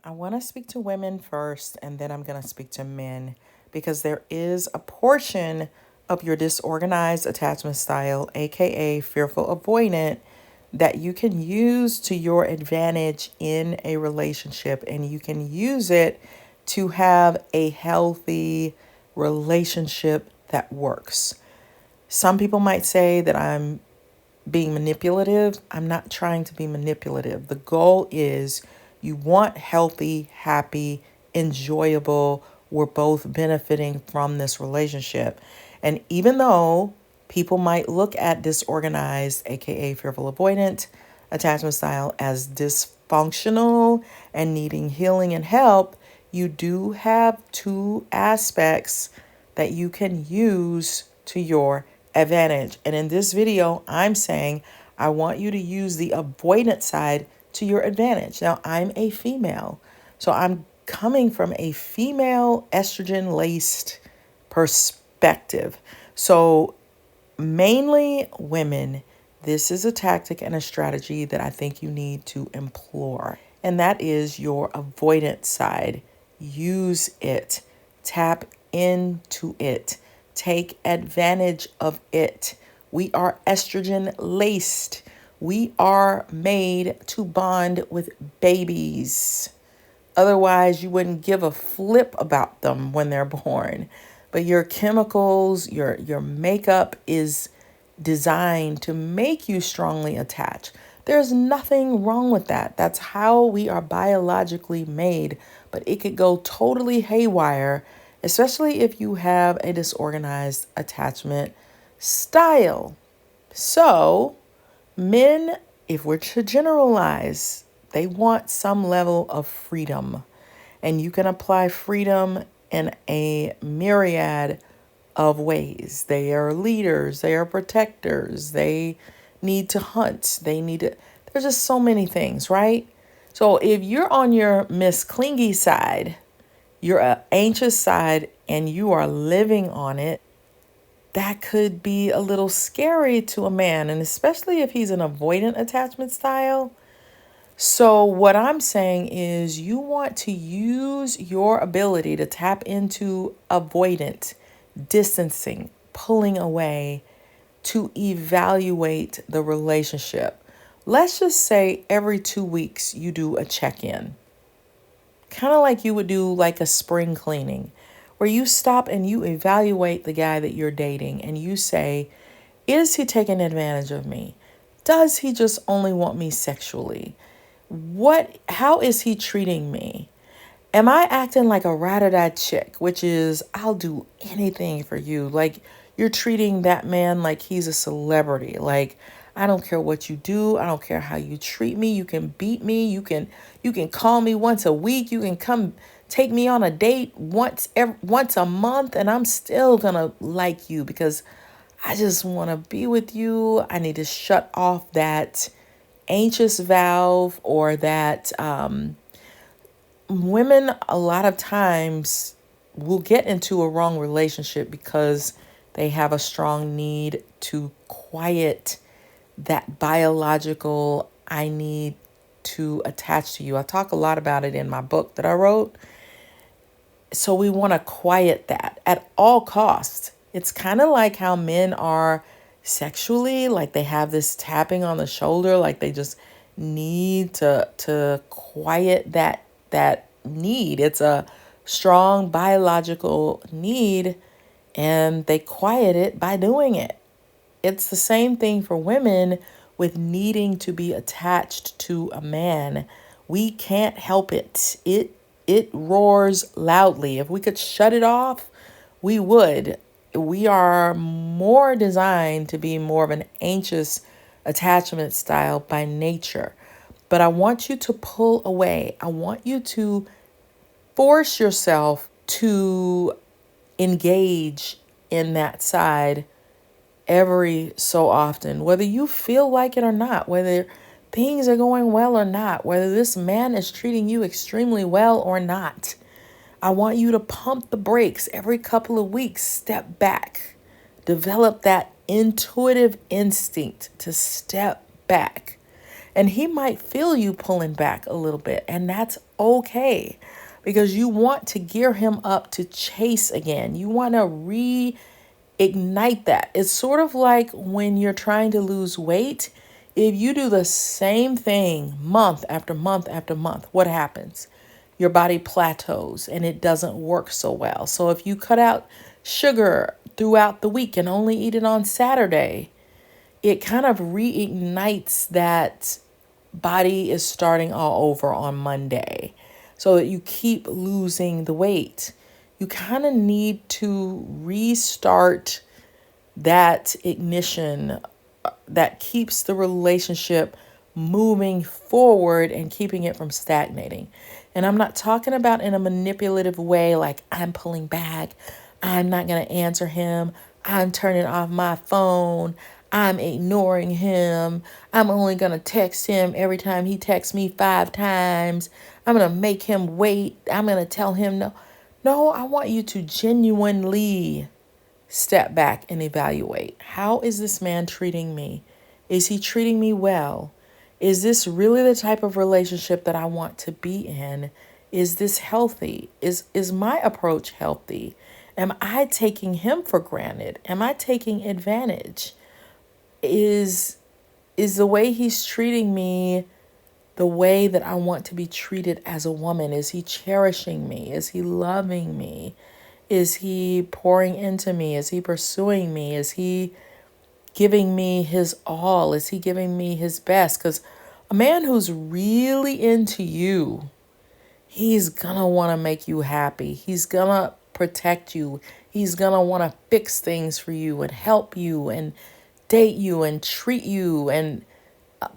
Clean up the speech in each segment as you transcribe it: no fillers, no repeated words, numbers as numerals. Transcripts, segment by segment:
I want to speak to women first, and then I'm going to speak to men because there is a portion of your disorganized attachment style, aka fearful avoidant, that you can use to your advantage in a relationship, and you can use it to have a healthy relationship that works. Some people might say that I'm being manipulative. I'm not trying to be manipulative. The goal is you want healthy, happy, enjoyable, we're both benefiting from this relationship. And even though people might look at disorganized, aka fearful avoidant attachment style, as dysfunctional and needing healing and help, you do have two aspects that you can use to your advantage. And in this video, I'm saying I want you to use the avoidant side to your advantage. Now, I'm a female, so I'm coming from a female estrogen laced perspective. So, mainly women, this is a tactic and a strategy that I think you need to employ, and that is your avoidant side. Use it, tap into it, take advantage of it. We are estrogen laced. We are made to bond with babies. Otherwise, you wouldn't give a flip about them when they're born. But your chemicals, your makeup is designed to make you strongly attached. There's nothing wrong with that. That's how we are biologically made. But it could go totally haywire, especially if you have a disorganized attachment style. So, men, if we're to generalize, they want some level of freedom. And you can apply freedom in a myriad of ways. They are leaders, they are protectors, they need to hunt, there's just so many things, right? So if you're on your Miss Clingy side, you're an anxious side, and you are living on it, that could be a little scary to a man, and especially if he's an avoidant attachment style. So, what I'm saying is, you want to use your ability to tap into avoidant, distancing, pulling away to evaluate the relationship. Let's just say every 2 weeks you do a check in, kind of like you would do like a spring cleaning, where you stop and you evaluate the guy that you're dating and you say, is he taking advantage of me? Does he just only want me sexually? How is he treating me? Am I acting like a ride-or-die chick, which is I'll do anything for you? Like, you're treating that man like he's a celebrity. Like, I don't care what you do. I don't care how you treat me. You can beat me. You can call me once a week. You can come take me on a date once a month, and I'm still gonna like you because I just want to be with you. I need to shut off that anxious valve, or that women a lot of times will get into a wrong relationship because they have a strong need to quiet that biological I need to attach to you. I talk a lot about it in my book that I wrote. So we want to quiet that at all costs. It's kind of like how men are sexually, like they have this tapping on the shoulder, like they just need to quiet that need. It's a strong biological need, and they quiet it by doing it. It's the same thing for women with needing to be attached to a man. We can't help it. It roars loudly. If we could shut it off, we would. We are more designed to be more of an anxious attachment style by nature. But I want you to pull away. I want you to force yourself to engage in that side every so often, whether you feel like it or not, whether things are going well or not, whether this man is treating you extremely well or not. I want you to pump the brakes every couple of weeks, step back, develop that intuitive instinct to step back And he might feel you pulling back a little bit, and that's okay because you want to gear him up to chase again. You want to reignite that. It's sort of like when you're trying to lose weight. If you do the same thing month after month after month, what happens? Your body plateaus and it doesn't work so well. So if you cut out sugar throughout the week and only eat it on Saturday, it kind of reignites that body is starting all over on Monday so that you keep losing the weight. You kind of need to restart that ignition that keeps the relationship moving forward and keeping it from stagnating. And I'm not talking about in a manipulative way, like I'm pulling back, I'm not going to answer him, I'm turning off my phone, I'm ignoring him, I'm only going to text him every time he texts me 5 times, I'm going to make him wait, I'm going to tell him no. No, I want you to genuinely step back and evaluate. How is this man treating me? Is he treating me well? Is this really the type of relationship that I want to be in? Is this healthy? Is my approach healthy? Am I taking him for granted? Am I taking advantage? Is the way he's treating me the way that I want to be treated as a woman? Is he cherishing me? Is he loving me? Is he pouring into me? Is he pursuing me? Is he giving me his all? Is he giving me his best? Because a man who's really into you, he's gonna want to make you happy. He's gonna protect you. He's gonna want to fix things for you and help you and date you and treat you and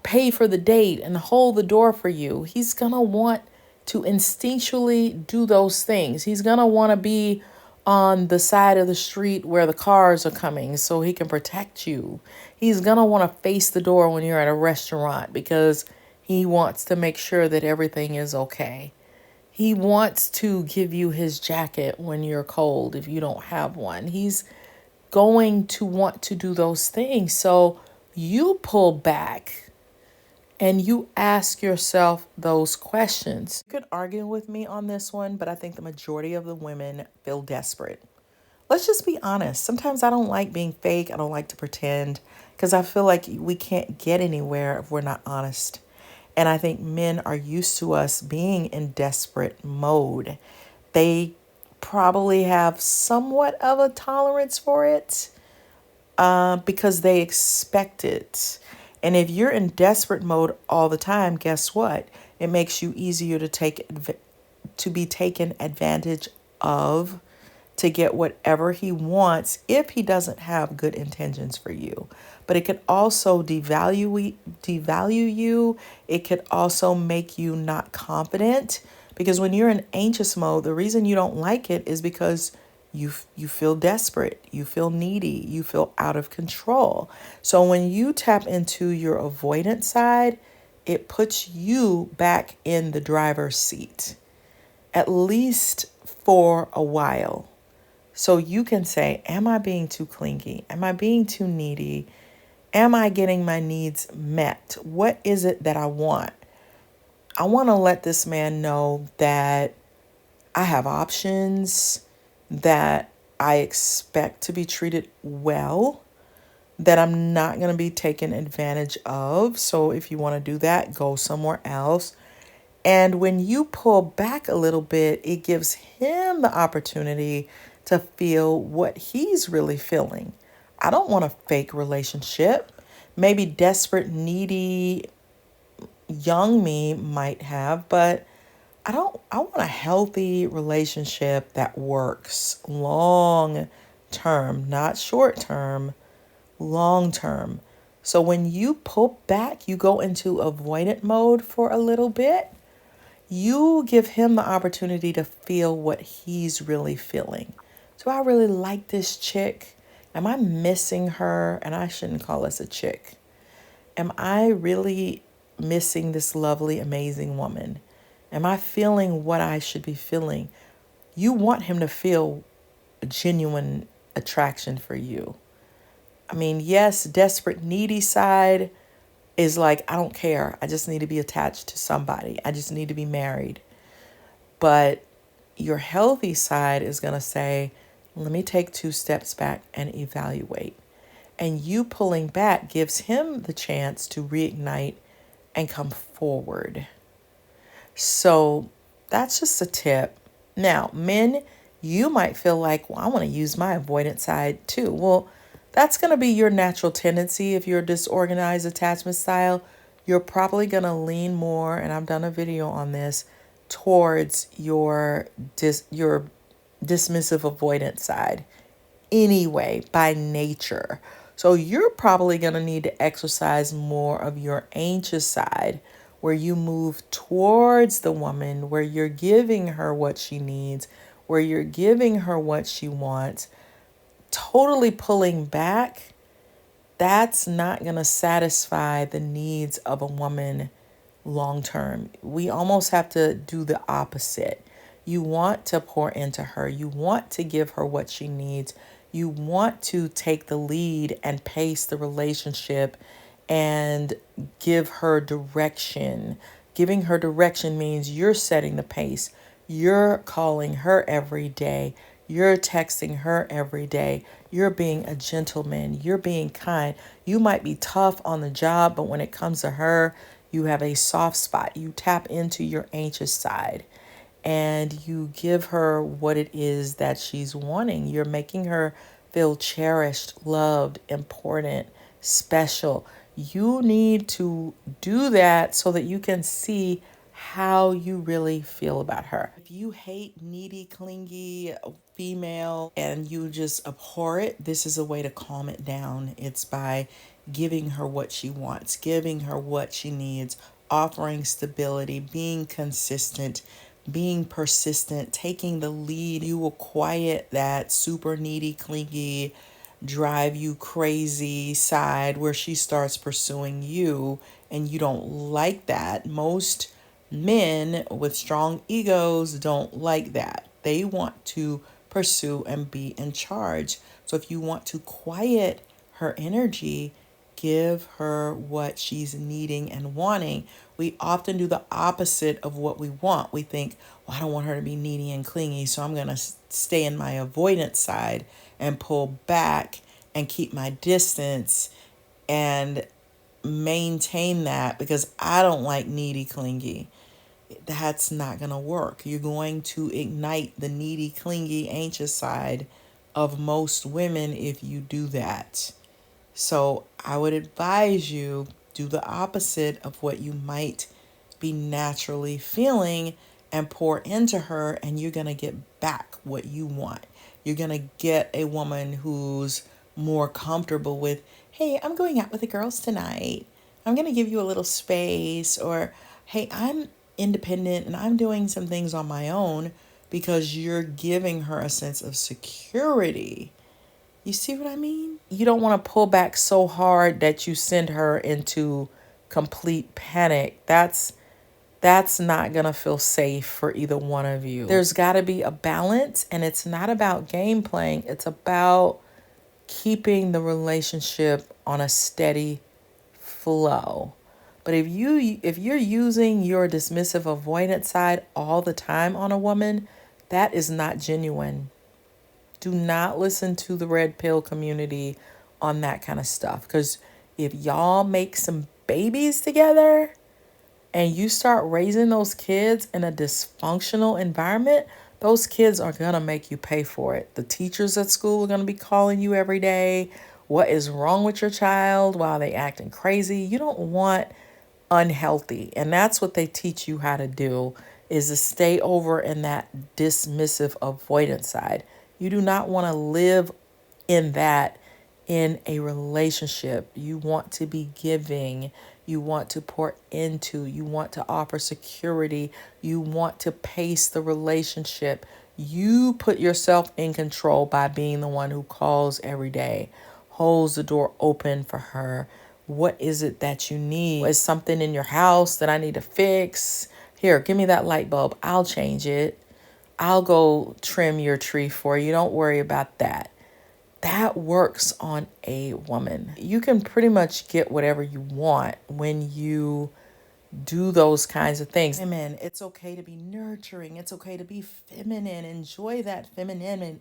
pay for the date and hold the door for you. He's gonna want to instinctually do those things. He's gonna want to be on the side of the street where the cars are coming so he can protect you. He's going to want to face the door when you're at a restaurant because he wants to make sure that everything is okay. He wants to give you his jacket when you're cold if you don't have one. He's going to want to do those things. So you pull back and you ask yourself those questions. You could argue with me on this one, but I think the majority of the women feel desperate. Let's just be honest. Sometimes I don't like being fake. I don't like to pretend because I feel like we can't get anywhere if we're not honest. And I think men are used to us being in desperate mode. They probably have somewhat of a tolerance for it because they expect it. And if you're in desperate mode all the time, guess what? It makes you easier to be taken advantage of, to get whatever he wants if he doesn't have good intentions for you. But it could also devalue you. It could also make you not confident because when you're in anxious mode, the reason you don't like it is because you feel desperate, you feel needy, you feel out of control. So when you tap into your avoidant side, it puts you back in the driver's seat, at least for a while. So you can say, am I being too clingy? Am I being too needy? Am I getting my needs met? What is it that I want? I want to let this man know that I have options, that I expect to be treated well, that I'm not going to be taken advantage of. So if you want to do that, go somewhere else. And when you pull back a little bit, it gives him the opportunity to feel what he's really feeling. I don't want a fake relationship. Maybe desperate, needy, young me might have, but I want a healthy relationship that works long term, not short term, long term. So when you pull back, you go into avoidant mode for a little bit, you give him the opportunity to feel what he's really feeling. Do I really like this chick? Am I missing her? And I shouldn't call this a chick. Am I really missing this lovely, amazing woman? Am I feeling what I should be feeling? You want him to feel a genuine attraction for you. I mean, yes, desperate, needy side, is like, I don't care. I just need to be attached to somebody. I just need to be married. But your healthy side is going to say, let me take 2 steps back and evaluate. And you pulling back gives him the chance to reignite and come forward. So that's just a tip. Now, men, you might feel like, well, I want to use my avoidant side too. Well, that's going to be your natural tendency. If you're a disorganized attachment style, you're probably going to lean more, and I've done a video on this, towards your dismissive avoidant side anyway, by nature. So you're probably going to need to exercise more of your anxious side, where you move towards the woman, where you're giving her what she needs, where you're giving her what she wants. Totally pulling back, that's not going to satisfy the needs of a woman long term. We almost have to do the opposite. You want to pour into her. You want to give her what she needs. You want to take the lead and pace the relationship and give her direction. Giving her direction means you're setting the pace. You're calling her every day. You're texting her every day. You're being a gentleman. You're being kind. You might be tough on the job, but when it comes to her, you have a soft spot. You tap into your anxious side and you give her what it is that she's wanting. You're making her feel cherished, loved, important, special. You need to do that so that you can see how you really feel about her. If you hate needy, clingy female and you just abhor it, this is a way to calm it down. It's by giving her what she wants, giving her what she needs, offering stability, being consistent, being persistent, taking the lead. You will quiet that super needy, clingy, drive you crazy side where she starts pursuing you and you don't like that. Most men with strong egos don't like that. They want to pursue and be in charge. So if you want to quiet her energy, give her what she's needing and wanting. We often do the opposite of what we want. We think, well, I don't want her to be needy and clingy, so I'm going to stay in my avoidance side and pull back and keep my distance and maintain that because I don't like needy, clingy. That's not going to work. You're going to ignite the needy, clingy, anxious side of most women if you do that. So I would advise you do the opposite of what you might be naturally feeling and pour into her, and you're going to get back what you want. You're going to get a woman who's more comfortable with, hey, I'm going out with the girls tonight. I'm going to give you a little space, or hey, I'm independent and I'm doing some things on my own, because you're giving her a sense of security. You see what I mean? You don't want to pull back so hard that you send her into complete panic. That's not going to feel safe for either one of you. There's got to be a balance, and it's not about game playing. It's about keeping the relationship on a steady flow. But if you're using your dismissive avoidant side all the time on a woman, that is not genuine. Do not listen to the red pill community on that kind of stuff. Because if y'all make some babies together and you start raising those kids in a dysfunctional environment, those kids are going to make you pay for it. The teachers at school are going to be calling you every day. What is wrong with your child? Why are they acting crazy? You don't want unhealthy. And that's what they teach you how to do, is to stay over in that dismissive avoidance side. You do not want to live in that in a relationship. You want to be giving. You want to pour into. You want to offer security. You want to pace the relationship. You put yourself in control by being the one who calls every day, holds the door open for her. What is it that you need? Is something in your house that I need to fix? Here, give me that light bulb. I'll change it. I'll go trim your tree for you. Don't worry about that. that works on a woman. You can pretty much get whatever you want when you do those kinds of things. Women, it's okay to be nurturing. It's okay to be feminine. Enjoy that femininity,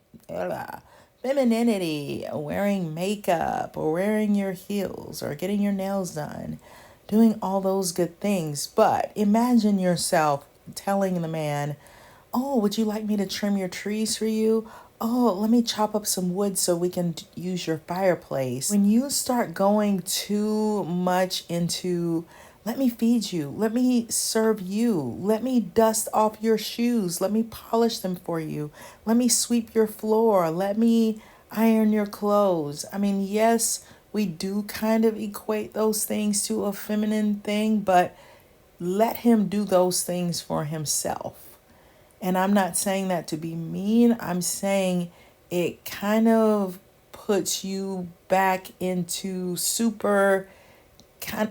wearing makeup or wearing your heels or getting your nails done, doing all those good things. But imagine yourself telling the man, oh, would you like me to trim your trees for you? Oh, let me chop up some wood so we can use your fireplace. When you start going too much into, let me feed you, let me serve you, let me dust off your shoes, let me polish them for you, let me sweep your floor, let me iron your clothes. I mean, yes, we do kind of equate those things to a feminine thing, but let him do those things for himself. And I'm not saying that to be mean. I'm saying it kind of puts you back into super,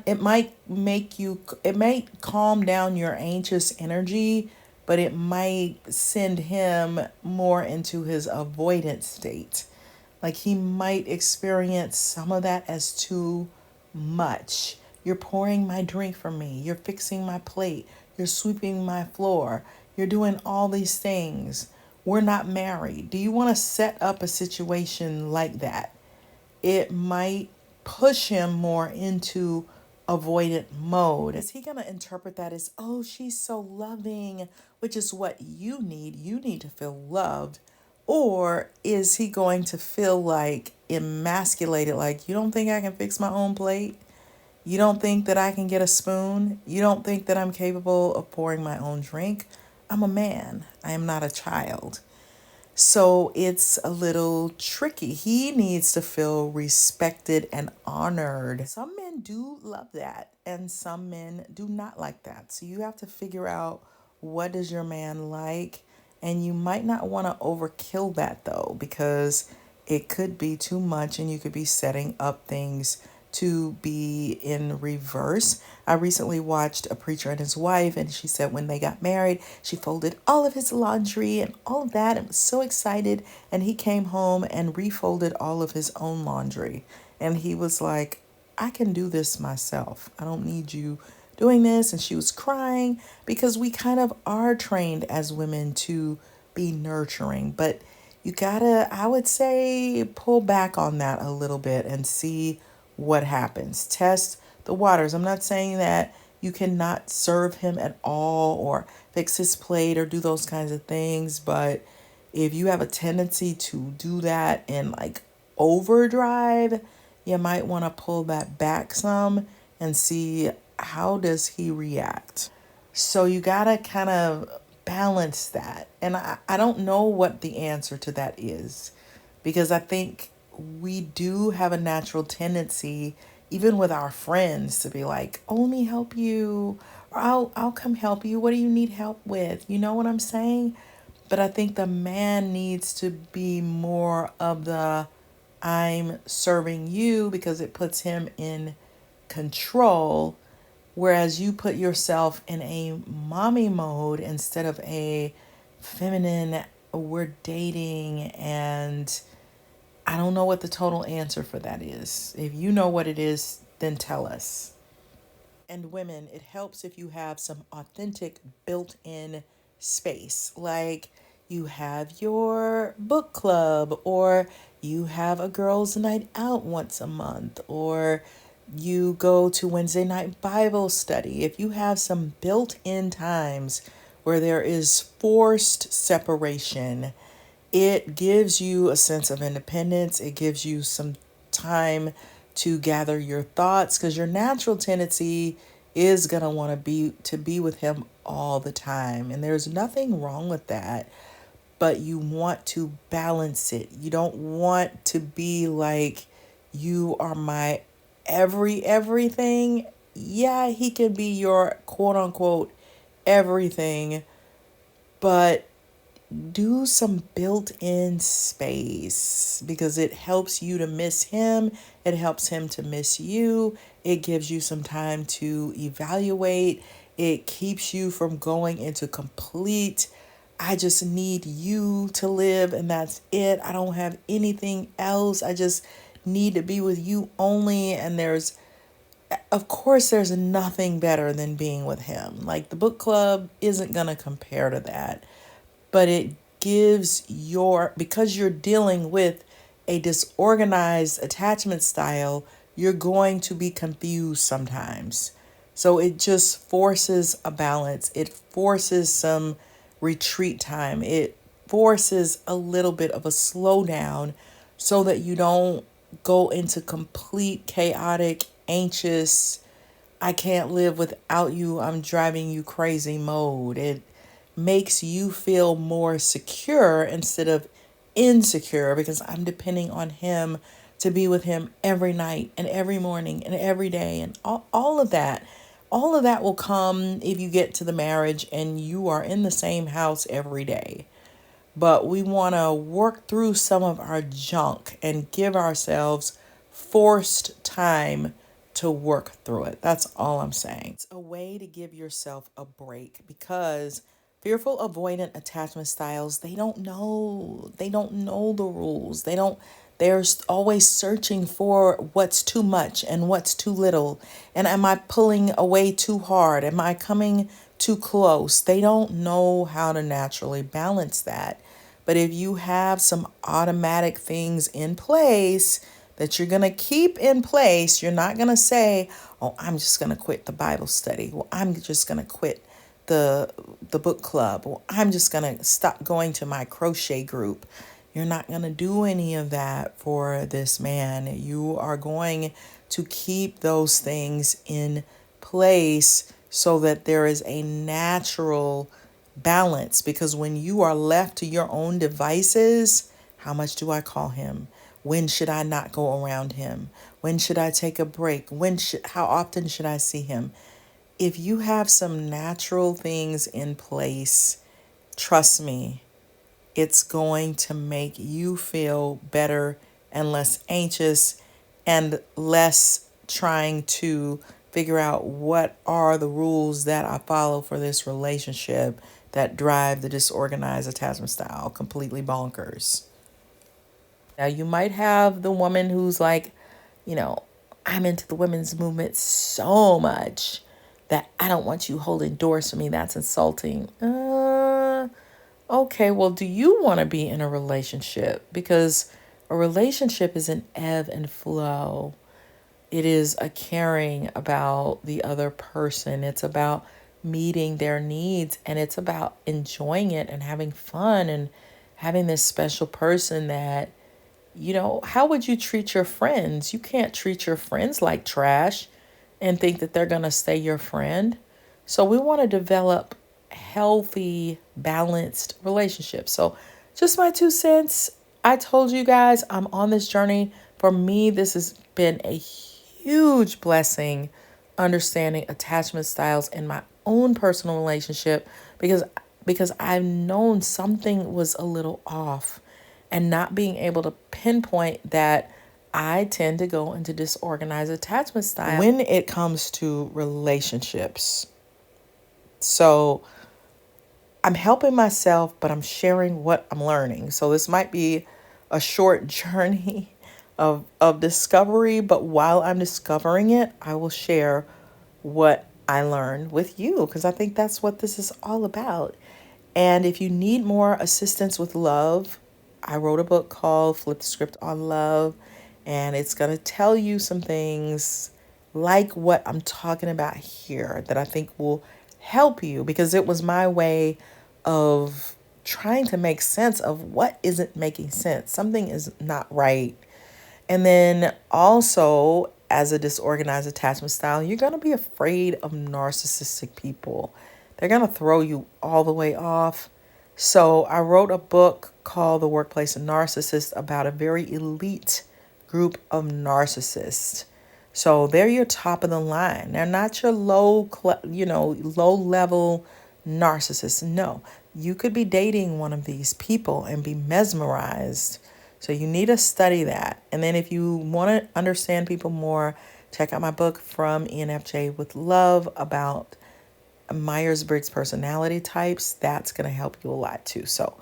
it might make you, it might calm down your anxious energy, but it might send him more into his avoidant state. Like he might experience some of that as too much. You're pouring my drink for me. You're fixing my plate. You're sweeping my floor. You're doing all these things. We're not married. Do you want to set up a situation like that? It might push him more into avoidant mode. Is he going to interpret that as, oh, she's so loving, which is what you need? You need to feel loved. Or is he going to feel like emasculated, like, you don't think I can fix my own plate? You don't think that I can get a spoon? You don't think that I'm capable of pouring my own drink? I'm a man. I am not a child. So it's a little tricky. He needs to feel respected and honored. Some men do love that, and some men do not like that. So you have to figure out, what does your man like? And you might not want to overkill that though, because it could be too much and you could be setting up things to be in reverse. I recently watched A Preacher and His Wife, and she said when they got married, she folded all of his laundry and all of that and was so excited. And he came home and refolded all of his own laundry. And he was like, I can do this myself. I don't need you doing this. And she was crying because we kind of are trained as women to be nurturing. But you gotta, I would say, pull back on that a little bit and see what happens. Test the waters. I'm not saying that you cannot serve him at all or fix his plate or do those kinds of things, but if you have a tendency to do that in like overdrive, you might want to pull that back some and see, how does he react. So you gotta kind of balance that. And I don't know what the answer to that is, because I think we do have a natural tendency, even with our friends, to be like, oh, let me help you, or I'll come help you. What do you need help with? You know what I'm saying? But I think the man needs to be more of the, I'm serving you, because it puts him in control. Whereas you put yourself in a mommy mode instead of a feminine, we're dating, and I don't know what the total answer for that is. If you know what it is, then tell us. And women, it helps if you have some authentic built-in space. Like you have your book club, or you have a girls' night out once a month, or you go to Wednesday night Bible study. If you have some built-in times where there is forced separation, it gives you a sense of independence. It gives you some time to gather your thoughts, because your natural tendency is going to want to be with him all the time. And there's nothing wrong with that, but you want to balance it. You don't want to be like, you are my everything. Yeah, he can be your quote unquote everything, but do some built-in space, because it helps you to miss him. It helps him to miss you. It gives you some time to evaluate. It keeps you from going into complete, I just need you to live and that's it. I don't have anything else. I just need to be with you only. And of course, there's nothing better than being with him. Like the book club isn't going to compare to that, but it gives because you're dealing with a disorganized attachment style, you're going to be confused sometimes. So it just forces a balance. It forces some retreat time. It forces a little bit of a slowdown so that you don't go into complete chaotic, anxious, I can't live without you, I'm driving you crazy mode. It makes you feel more secure instead of insecure because I'm depending on him to be with him every night and every morning and every day and all of that. All of that will come if you get to the marriage and you are in the same house every day. But we want to work through some of our junk and give ourselves forced time to work through it. That's all I'm saying. It's a way to give yourself a break because fearful avoidant attachment styles, they don't know. They don't know the rules. They're always searching for what's too much and what's too little. And am I pulling away too hard? Am I coming too close? They don't know how to naturally balance that. But if you have some automatic things in place that you're going to keep in place, you're not going to say, oh, I'm just going to quit the Bible study. Well, I'm just going to quit the book club. Well, I'm just going to stop going to my crochet group. You're not going to do any of that for this man. You are going to keep those things in place so that there is a natural balance. Because when you are left to your own devices, how much do I call him? When should I not go around him? When should I take a break? How often should I see him? If you have some natural things in place, trust me, it's going to make you feel better and less anxious and less trying to figure out what are the rules that I follow for this relationship that drive the disorganized attachment style completely bonkers. Now, you might have the woman who's like, you know, I'm into the women's movement so much that I don't want you holding doors for me. That's insulting. Okay, well, do you want to be in a relationship? Because a relationship is an ebb and flow. It is a caring about the other person. It's about meeting their needs and it's about enjoying it and having fun and having this special person that, how would you treat your friends? You can't treat your friends like trash and think that they're going to stay your friend. So we want to develop healthy, balanced relationships. So just my 2 cents. I told you guys I'm on this journey. For me, this has been a huge blessing understanding attachment styles in my own personal relationship because I've known something was a little off and not being able to pinpoint that I tend to go into disorganized attachment style when it comes to relationships. So I'm helping myself, but I'm sharing what I'm learning. So this might be a short journey of discovery, but while I'm discovering it, I will share what I learned with you because I think that's what this is all about. And if you need more assistance with love, I wrote a book called Flip the Script on Love, and it's going to tell you some things like what I'm talking about here that I think will help you because it was my way of trying to make sense of what isn't making sense. Something is not right. And then also, as a disorganized attachment style, you're going to be afraid of narcissistic people. They're going to throw you all the way off. So I wrote a book called The Workplace NaRCISSiST about a very elite group of narcissists. So they're your top of the line. They're not your low level narcissists. No, you could be dating one of these people and be mesmerized. So you need to study that. And then if you want to understand people more, check out my book From ENFJ with Love about Myers-Briggs personality types, that's going to help you a lot too. So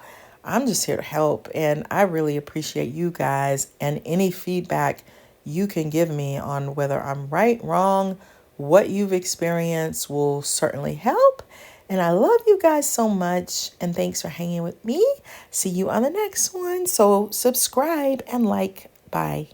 I'm just here to help, and I really appreciate you guys, and any feedback you can give me on whether I'm right, wrong, what you've experienced will certainly help. And I love you guys so much, and thanks for hanging with me. See you on the next one. So subscribe and like. Bye.